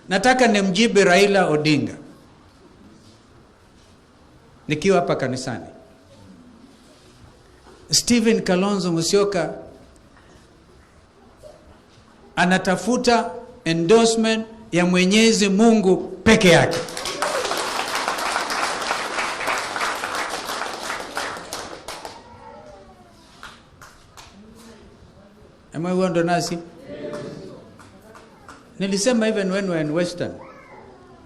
nataka nimjibe Raila Odinga nikiwa hapa kanisani. Stephen Kalonzo Musioka anatafuta endorsement ya Mwenyezi Mungu peke yake. Am I wonder nasi? Nilisema even when we're in Western,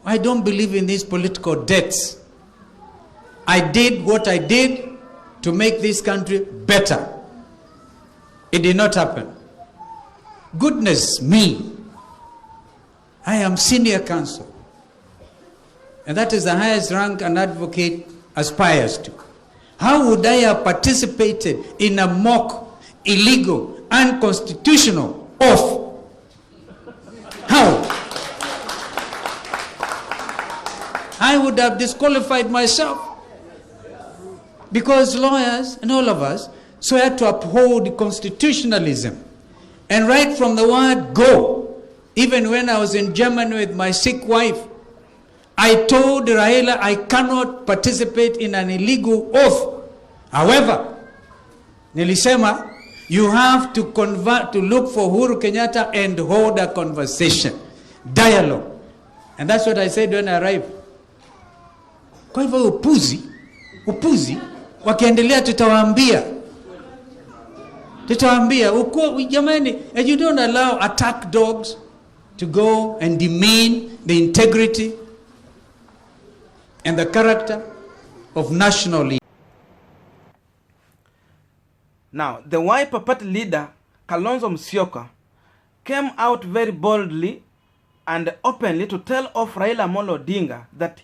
I don't believe in these political debts. I did what I did to make this country better. It did not happen. Goodness me. I am senior counsel. And that is the highest rank an advocate aspires to. How would I have participated in a mock, illegal, unconstitutional oath? How? I would have disqualified myself. Because lawyers and all of us swear to uphold constitutionalism. And right from the word go, even when I was in Germany with my sick wife, I told Raila I cannot participate in an illegal oath. However, nilisema, you have to look for Uhuru Kenyatta and hold a conversation, dialogue. And that's what I said when I arrived. Kwa hivyo upuzi, wakiendelea tutawaambia, jamani, and you don't allow attack dogs to go and demean the integrity and the character of national leaders. Now, the Wiper Party leader, Kalonzo Musioka, came out very boldly and openly to tell off Raila Odinga that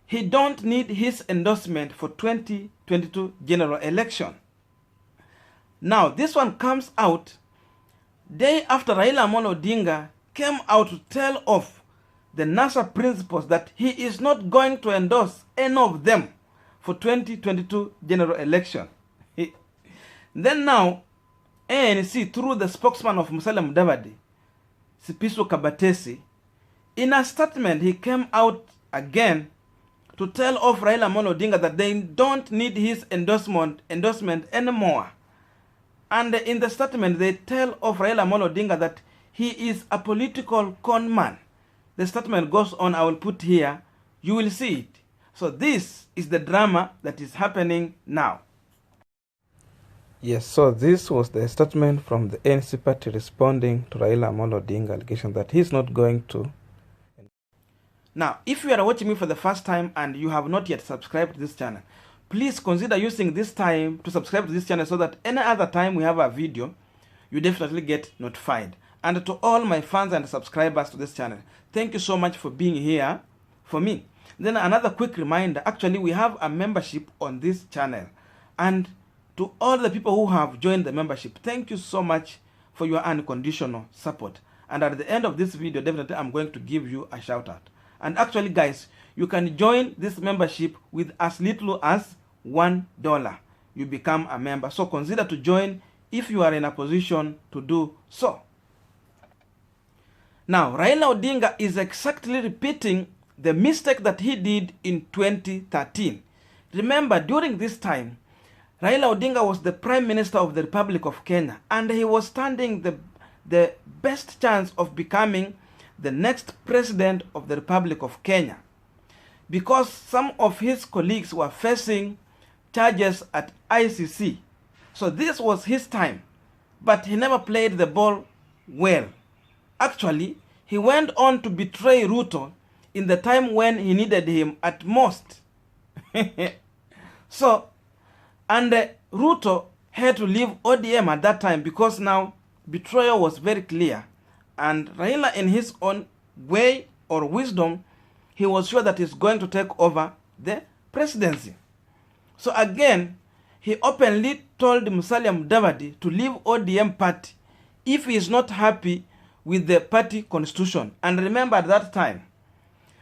he don't need his endorsement for 2022 general election. Now, this one comes out day after Raila Odinga came out to tell off the NASA principles that he is not going to endorse any of them for 2022 general election. Then now, ANC, through the spokesman of Musalia Mudavadi, Sipiso Kabatesi, in a statement he came out again to tell off Raila Odinga that they don't need his endorsement anymore. And in the statement they tell off Raila Odinga that he is a political con man. The statement goes on, I will put here, you will see it. So this is the drama that is happening now. Yes, so this was the statement from the ANC party responding to Raila Odinga allegation that he's not going to. Now, if you are watching me for the first time and you have not yet subscribed to this channel, please consider using this time to subscribe to this channel so that any other time we have a video, you definitely get notified. And to all my fans and subscribers to this channel, thank you so much for being here for me. Then another quick reminder, actually we have a membership on this channel. And to all the people who have joined the membership, thank you so much for your unconditional support. And at the end of this video, definitely I'm going to give you a shout out. And actually guys, you can join this membership with as little as $1. You become a member. So consider to join if you are in a position to do so. Now, Raila Odinga is exactly repeating the mistake that he did in 2013. Remember, during this time, Raila Odinga was the Prime Minister of the Republic of Kenya, and he was standing the best chance of becoming the next President of the Republic of Kenya, because some of his colleagues were facing charges at ICC. So this was his time, but he never played the ball well. Actually, he went on to betray Ruto in the time when he needed him at most. So, and Ruto had to leave ODM at that time because now betrayal was very clear. And Raila, in his own way or wisdom, he was sure that he's going to take over the presidency. So again, he openly told Musalia Mudavadi to leave ODM party if he is not happy with the party constitution. And remember, at that time,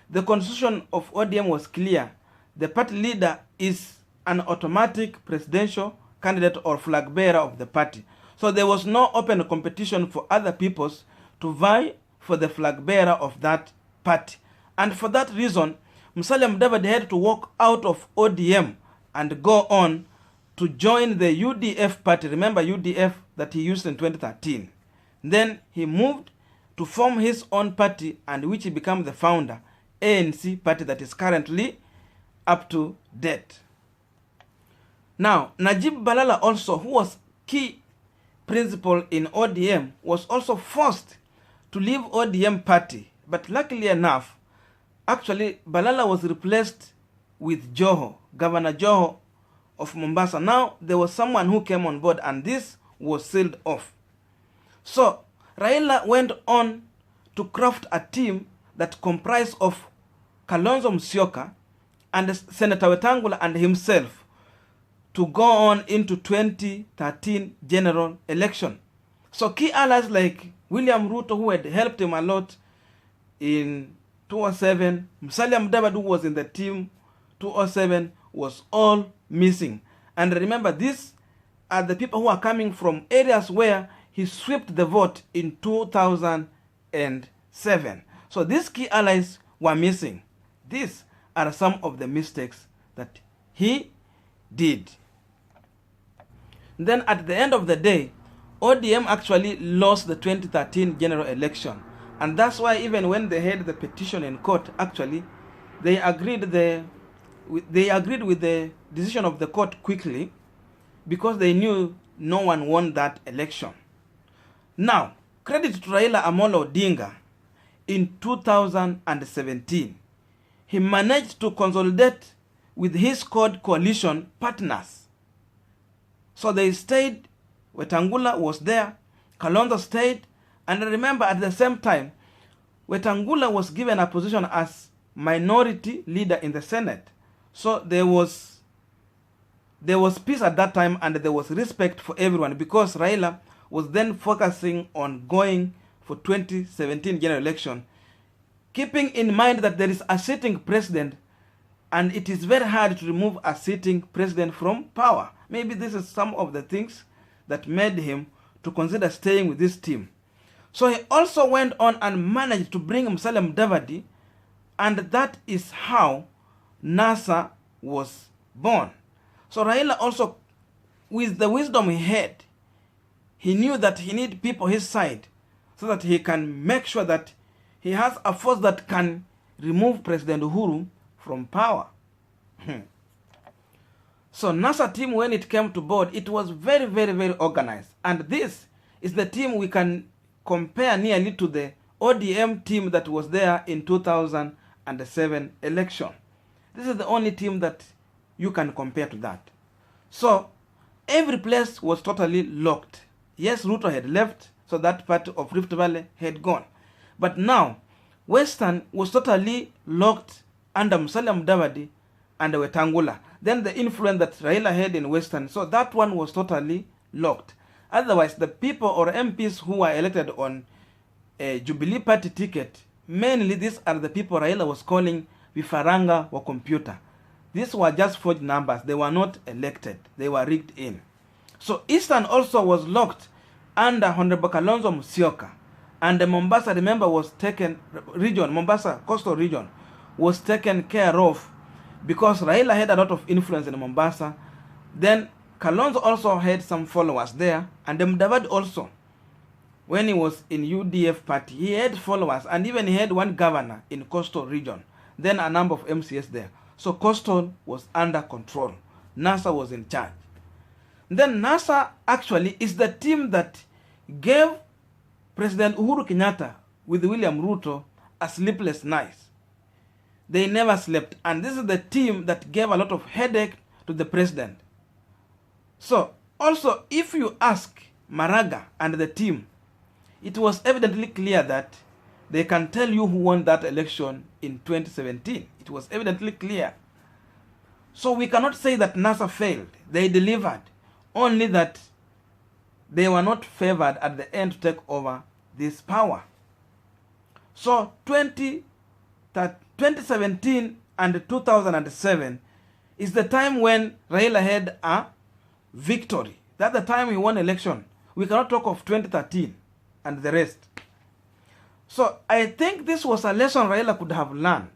the constitution of ODM was clear. The party leader is an automatic presidential candidate or flag bearer of the party. So there was no open competition for other peoples to vie for the flag bearer of that party. And for that reason, Musalia Mudavadi had to walk out of ODM and go on to join the UDF party. Remember UDF that he used in 2013. Then he moved to form his own party, and which he became the founder, ANC party, that is currently up to date. Now, Najib Balala also, who was key principal in ODM, was also forced to leave ODM party. But luckily enough, actually, Balala was replaced with Joho, Governor Joho of Mombasa. Now, there was someone who came on board, and this was sealed off. So, Raila went on to craft a team that comprised of Kalonzo Musioka and Senator Wetangula and himself to go on into 2013 general election. So key allies like William Ruto, who had helped him a lot in 2007, Musalia Mudavadi, who was in the team 2007, was all missing. And remember, these are the people who are coming from areas where he swept the vote in 2007. So these key allies were missing. These are some of the mistakes that he did. Then at the end of the day, ODM actually lost the 2013 general election. And that's why even when they had the petition in court, actually, they agreed with the decision of the court quickly, because they knew no one won that election. Now, credit to Raila Odinga in 2017. He managed to consolidate with his Cord Coalition partners. So they stayed, Wetangula was there, Kalonzo stayed, and remember at the same time, Wetangula was given a position as minority leader in the Senate. So there was peace at that time, and there was respect for everyone, because Raila was then focusing on going for 2017 general election, keeping in mind that there is a sitting president, and it is very hard to remove a sitting president from power. Maybe this is some of the things that made him to consider staying with this team. So he also went on and managed to bring Musalia Mudavadi, and that is how NASA was born. So Raila also, with the wisdom he had, he knew that he needed people his side so that he can make sure that he has a force that can remove President Uhuru from power. So NASA team, when it came to board, it was very, very, very organized. And this is the team we can compare nearly to the ODM team that was there in 2007 election. This is the only team that you can compare to that. So every place was totally locked. Yes, Ruto had left, so that part of Rift Valley had gone. But now, Western was totally locked under Musalia Mudavadi and Wetangula. Then the influence that Raila had in Western, so that one was totally locked. Otherwise, the people or MPs who were elected on a Jubilee Party ticket, mainly these are the people Raila was calling vifaranga wa computer. These were just forged numbers. They were not elected. They were rigged in. So Eastern also was locked under Honorable Kalonzo Musioka. And the Mombasa, remember, was taken, Mombasa coastal region, was taken care of because Raila had a lot of influence in Mombasa. Then Kalonzo also had some followers there, and the Mudavadi also, when he was in UDF party, he had followers, and even he had one governor in coastal region, then a number of MCS there. So coastal was under control. NASA was in charge. Then NASA actually is the team that gave President Uhuru Kenyatta with William Ruto a sleepless night. They never slept, and this is the team that gave a lot of headache to the president. So also, if you ask Maraga and the team, it was evidently clear that they can tell you who won that election in 2017. It was evidently clear. So we cannot say that NASA failed. They delivered. Only that they were not favored at the end to take over this power. So 2017 and 2007 is the time when Raila had a victory. That's the time he won election. We cannot talk of 2013 and the rest. So I think this was a lesson Raila could have learned.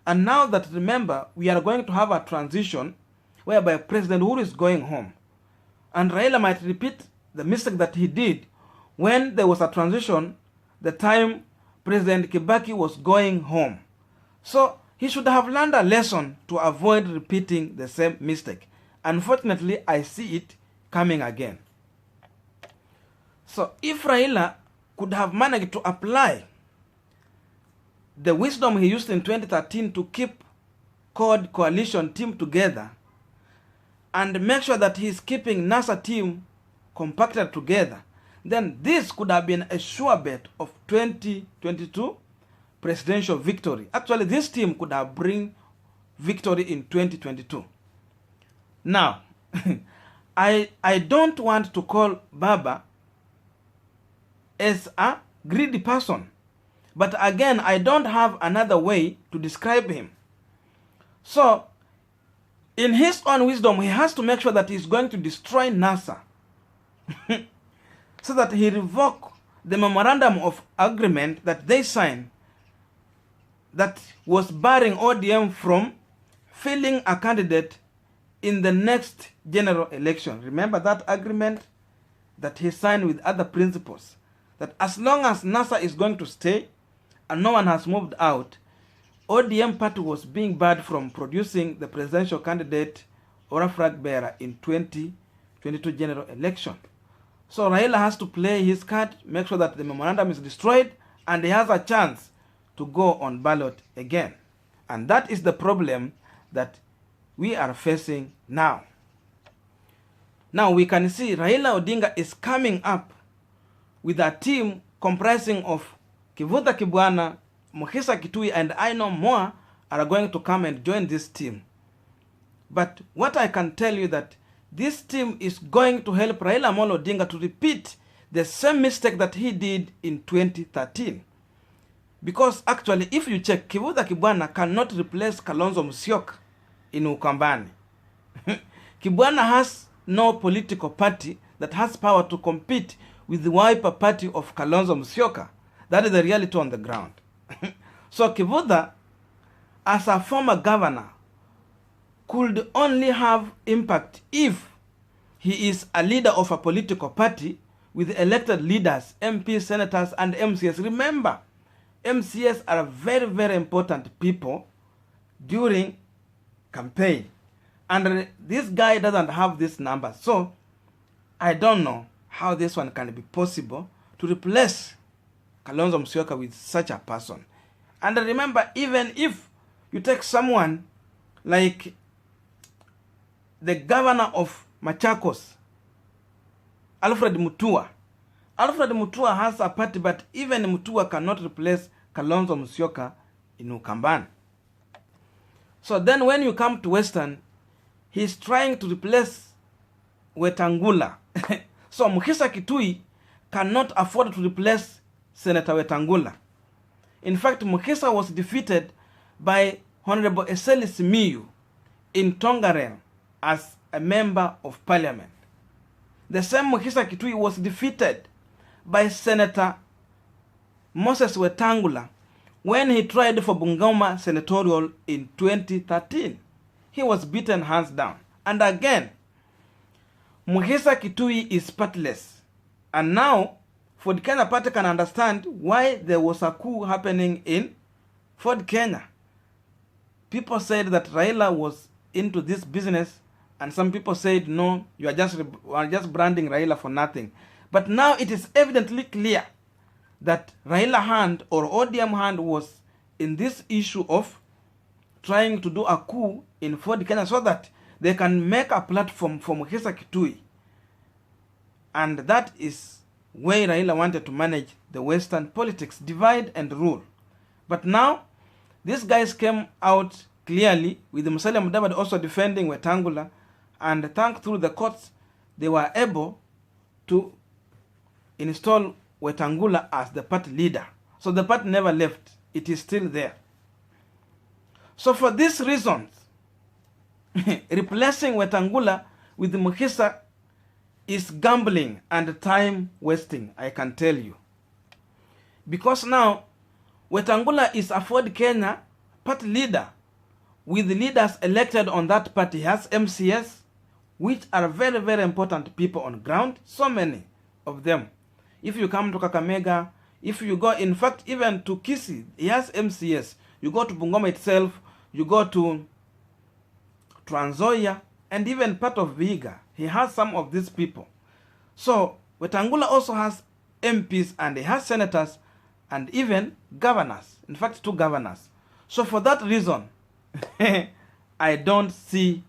And now that, remember, we are going to have a transition whereby President Uhuru is going home. And Raila might repeat the mistake that he did when there was a transition, the time President Kibaki was going home. So he should have learned a lesson to avoid repeating the same mistake. Unfortunately, I see it coming again. So if Raila could have managed to apply the wisdom he used in 2013 to keep Cord Coalition team together and make sure that he's keeping NASA team compacted together, then this could have been a sure bet of 2022 presidential victory. Actually, this team could have bring victory in 2022. Now, I don't want to call Baba as a greedy person, but again, I don't have another way to describe him. So, in his own wisdom, he has to make sure that he's going to destroy NASA so that he revoke the memorandum of agreement that they signed that was barring ODM from filling a candidate in the next general election. Remember that agreement that he signed with other principals, that as long as NASA is going to stay and no one has moved out, ODM party was being barred from producing the presidential candidate or a flag bearer in 2022 general election. So Raila has to play his card, make sure that the memorandum is destroyed, and he has a chance to go on ballot again. And that is the problem that we are facing now. Now we can see Raila Odinga is coming up with a team comprising of Kivutha Kibwana, Mukhisa Kituyi, and I know more are going to come and join this team. But what I can tell you that this team is going to help Raila Odinga to repeat the same mistake that he did in 2013. Because actually, if you check, Kivutha Kibwana cannot replace Kalonzo Musioka in Ukambani. Kibwana has no political party that has power to compete with the wiper party of Kalonzo Musioka. That is the reality on the ground. So Kivutha, as a former governor, could only have impact if he is a leader of a political party with elected leaders, MPs, senators, and MCS. Remember, MCS are very, very important people during campaign. And this guy doesn't have this number. So, I don't know how this one can be possible to replace Kalonzo Musioka with such a person. And remember, even if you take someone like the governor of Machakos, Alfred Mutua. Alfred Mutua has a party, but even Mutua cannot replace Kalonzo Musioka in Ukambani. So then when you come to Western, he's trying to replace Wetangula. So Mukhisa Kituyi cannot afford to replace Senator Wetangula. In fact, Mukhisa was defeated by Honorable Eseli Simiyu in Tongarem as a member of parliament. The same Mukhisa Kituyi was defeated by Senator Moses Wetangula when he tried for Bungoma senatorial in 2013. He was beaten hands down. And again, Mukhisa Kituyi is partless. And now, Ford Kenya party can understand why there was a coup happening in Ford Kenya. People said that Raila was into this business, and some people said, no, you are just branding Raila for nothing. But now it is evidently clear that Raila hand or ODM hand was in this issue of trying to do a coup in Ford Kenya so that they can make a platform for Mukhisa Kituyi. And that is where Raila wanted to manage the Western politics, divide and rule. But now, these guys came out clearly with the Musalia Mudavadi also defending Wetangula, and thanks through the courts, they were able to install Wetangula as the party leader. So the party never left. It is still there. So for these reasons, replacing Wetangula with Mukhisa is gambling and time wasting, I can tell you. Because now Wetangula is a Ford Kenya party leader with leaders elected on that party. He has MCS, which are very, very important people on ground. So many of them. If you come to Kakamega, if you go, in fact, even to Kisii, he has MCS. You go to Bungoma itself, you go to Trans Nzoia, and even part of Vihiga. He has some of these people. So Wetangula also has MPs, and he has senators and even governors. In fact, 2 governors. So for that reason, I don't see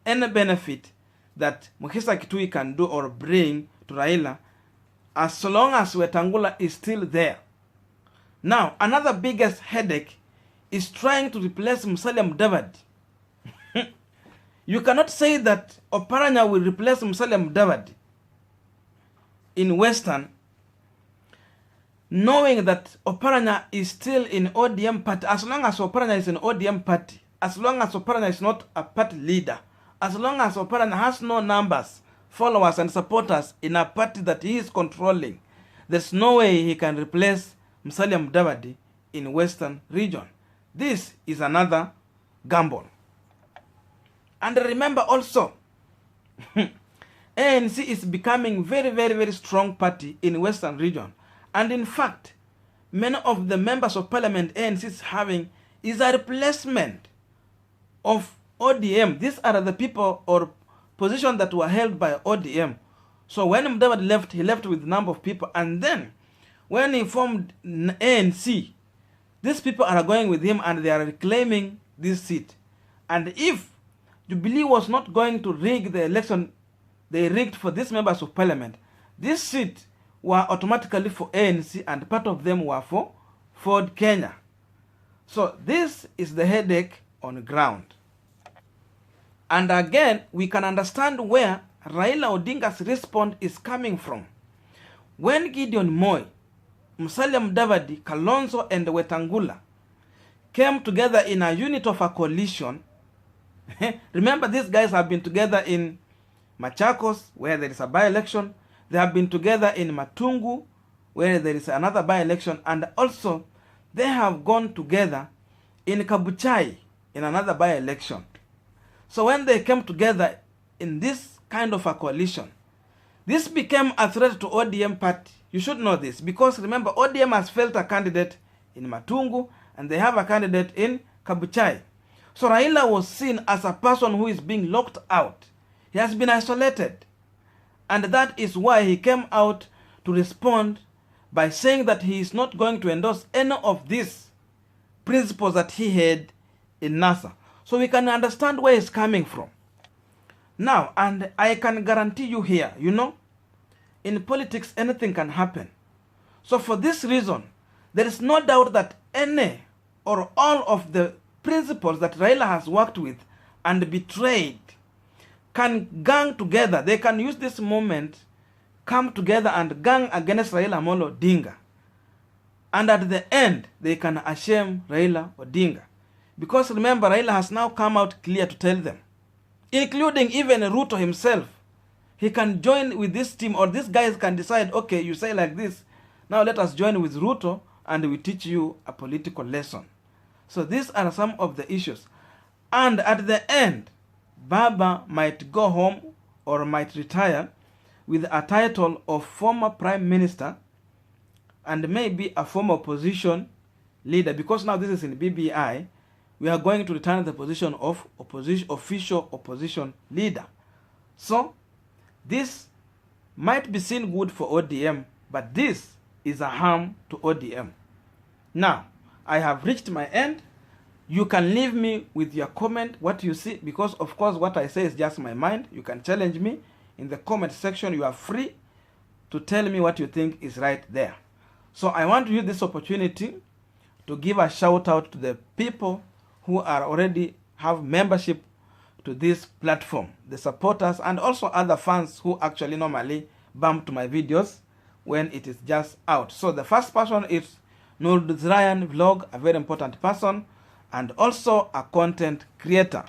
any benefit that Mukhisa Kituyi can do or bring to Raila as long as Wetangula is still there. Now, another biggest headache is trying to replace Musalia Mudavadi. You cannot say that Oparanya will replace Musalia Mudavadi in Western, knowing that Oparanya is still in ODM party. As long as Oparanya is in ODM party, as long as Oparanya is not a party leader, as long as Oparanya has no numbers, followers and supporters in a party that he is controlling, there's no way he can replace Musalia Mudavadi in Western region. This is another gamble. And remember also, ANC is becoming very, very, very strong party in Western region. And in fact, many of the members of parliament ANC is having is a replacement of ODM. These are the people or positions that were held by ODM. So when Mudavadi left, he left with a number of people. And then when he formed ANC, these people are going with him and they are reclaiming this seat. And if Jubilee was not going to rig the election they rigged for these members of parliament, this seat were automatically for ANC and part of them were for Ford Kenya. So this is the headache on the ground. And again, we can understand where Raila Odinga's response is coming from. When Gedion Moi, Musalia Mudavadi, Kalonzo and Wetangula came together in a unit of a coalition, remember these guys have been together in Machakos, where there is a by-election. They have been together in Matungu, where there is another by-election. And also, they have gone together in Kabuchai, in another by-election. So when they came together in this kind of a coalition, this became a threat to ODM party. You should know this, because remember, ODM has felt a candidate in Matungu, and they have a candidate in Kabuchai. So Raila was seen as a person who is being locked out. He has been isolated. And that is why he came out to respond by saying that he is not going to endorse any of these principles that he had in NASA. So we can understand where he's coming from. Now, and I can guarantee you here, you know, in politics anything can happen. So for this reason, there is no doubt that any or all of the principles that Raila has worked with and betrayed can gang together. They can use this moment, come together and gang against Raila Odinga. And at the end, they can ashame Raila Odinga. Because remember, Raila has now come out clear to tell them, including even Ruto himself. He can join with this team, or these guys can decide, okay, you say like this, now let us join with Ruto and we teach you a political lesson. So these are some of the issues. And at the end, Baba might go home or might retire with a title of former prime minister and maybe a former opposition leader. Because now this is in BBI, we are going to return the position of official opposition leader. So this might be seen good for ODM, but this is a harm to ODM. Now, I have reached my end. You can leave me with your comment, what you see, because of course what I say is just my mind. You can challenge me in the comment section. You are free to tell me what you think is right there. So I want to use this opportunity to give a shout out to the people who are already have membership to this platform, the supporters and also other fans who actually normally bump to my videos when it is just out. So the first person is Nurduzrayan Vlog, a very important person and also a content creator.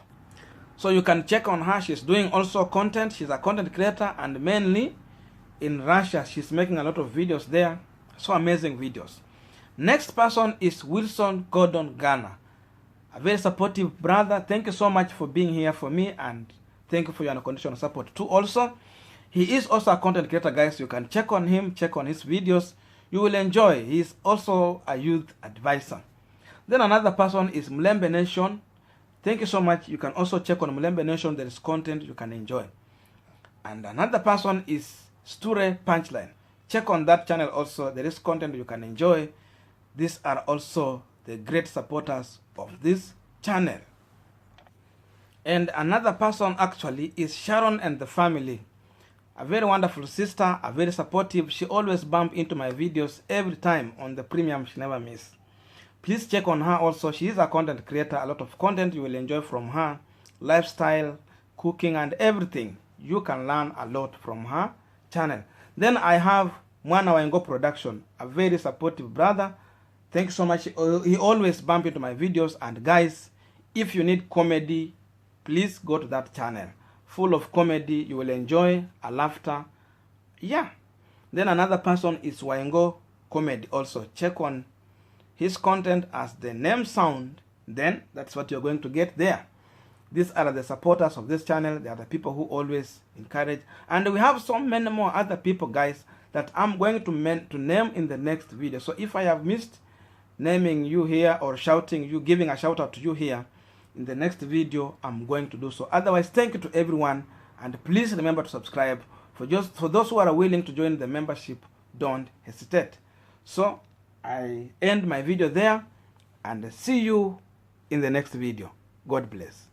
So you can check on her. She's doing also content. She's a content creator and mainly in Russia. She's making a lot of videos there. So amazing videos. Next person is Wilson Gordon Ghana, a very supportive brother. Thank you so much for being here for me, and thank you for your unconditional support too. Also, he is also a content creator, guys. You can check on him, check on his videos. You will enjoy. He is also a youth advisor. Then another person is Mulembe Nation. Thank you so much. You can also check on Mulembe Nation. There is content you can enjoy. And another person is Sture Punchline. Check on that channel also. There is content you can enjoy. These are also the great supporters of this channel. And another person actually is Sharon and the family. A very wonderful sister, a very supportive. She always bump into my videos every time on the premium. She never miss. Please check on her also. She is a content creator. A lot of content you will enjoy from her. Lifestyle, cooking and everything. You can learn a lot from her channel. Then I have Mwana Waingo Production, a very supportive brother. Thank you so much. He always bump into my videos. And guys, if you need comedy, please go to that channel. Full of comedy. You will enjoy a laughter. Yeah. Then another person is Waingo Comedy also. Check on his content as the name sound. Then that's what you're going to get there. These are the supporters of this channel. They are the people who always encourage. And we have so many more other people, guys, that I'm going to name in the next video. So if I have missed naming you here or shouting you, giving a shout out to you here, in the next video I'm going to do so. Otherwise, thank you to everyone, and please remember to subscribe. For those who are willing to join the membership, don't hesitate. So I end my video there, and see you in the next video. God bless.